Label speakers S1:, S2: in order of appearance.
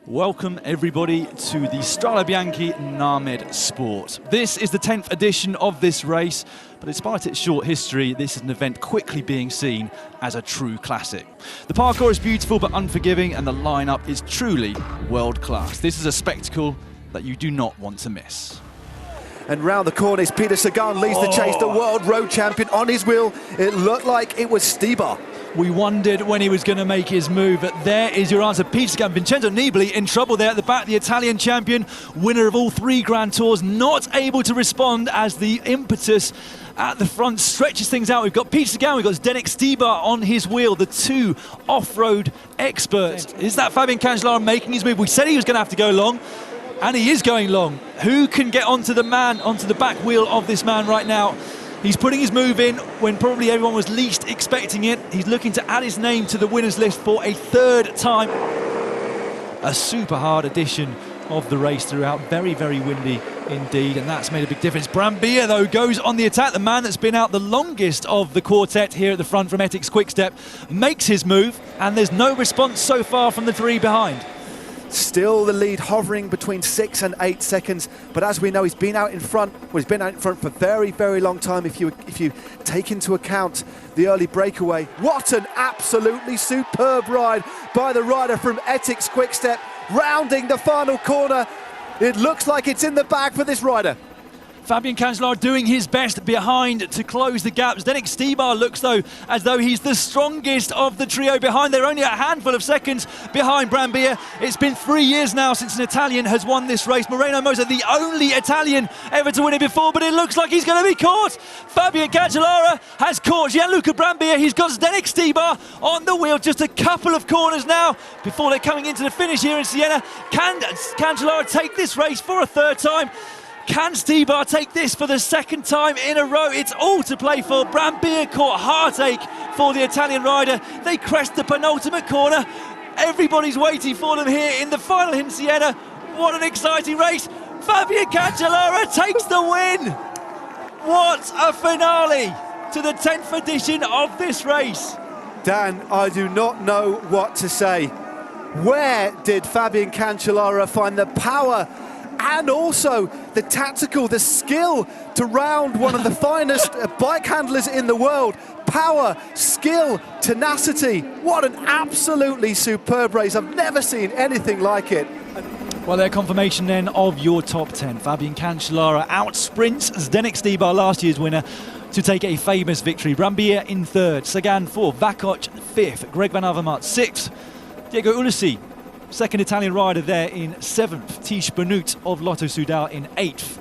S1: Welcome everybody to the Strade Bianche Named Sport. This is the 10th edition of this race, but despite its short history, this is an event quickly being seen as a true classic. The parkour is beautiful but unforgiving, and the lineup is truly world class. This is a spectacle that you do not want to miss.
S2: And round the corners, Peter Sagan leads the chase, the world road champion on his wheel. It looked like it was Stieber.
S1: We wondered when he was going to make his move, but there is your answer. Peter Sagan, Vincenzo Nibali in trouble there at the back, the Italian champion, winner of all 3 Grand Tours, not able to respond as the impetus at the front stretches things out. We've got Peter Sagan, we've got Zdenek Stieber on his wheel, the 2 off-road experts. Is that Fabian Cancellara making his move? We said he was going to have to go long, and he is going long. Who can get onto the back wheel of this man right now? He's putting his move in when probably everyone was least expecting it. He's looking to add his name to the winners list for a 3rd time. A super hard edition of the race throughout. Very, very windy indeed, and that's made a big difference. Brambilla, though, goes on the attack. The man that's been out the longest of the quartet here at the front from Etixx Quick-Step makes his move, and there's no response so far from the 3 behind.
S2: Still the lead hovering between 6 and 8 seconds, but as we know, he's been out in front. Well, he's been out in front for a very, very long time if you take into account the early breakaway. What an absolutely superb ride by the rider from Etixx Quick-Step, rounding the final corner. It looks like it's in the bag for this rider.
S1: Fabian Cancellara doing his best behind to close the gap. Zdenek Stieber looks as though he's the strongest of the trio behind. They're only a handful of seconds behind Brambilla. It's been 3 years now since an Italian has won this race. Moreno Moser, the only Italian ever to win it before, but it looks like he's going to be caught. Fabian Cancellara has caught Gianluca Brambilla. He's got Zdenek Stieber on the wheel. Just a couple of corners now before they're coming into the finish here in Siena. Can Cancellara take this race for a 3rd time? Can Stieber take this for the 2nd time in a row? It's all to play for. Brambilla caught heartache for the Italian rider. They crest the penultimate corner. Everybody's waiting for them here in the final in Siena. What an exciting race. Fabian Cancellara takes the win. What a finale to the 10th edition of this race.
S2: Dan, I do not know what to say. Where did Fabian Cancellara find the power and also the tactical, the skill to round one of the finest bike handlers in the world? Power, skill, tenacity. What an absolutely superb race. I've never seen anything like it.
S1: Well, their confirmation then of your top 10. Fabian Cancellara outsprints Zdenek Stieber, last year's winner, to take a famous victory. Brambilla in 3rd, Sagan 4th, Vakoc 5th, Greg Van Avermaet 6th, Diego Ulissi, 2nd Italian rider there in 7th, Tish Benoot of Lotto Soudal in 8th.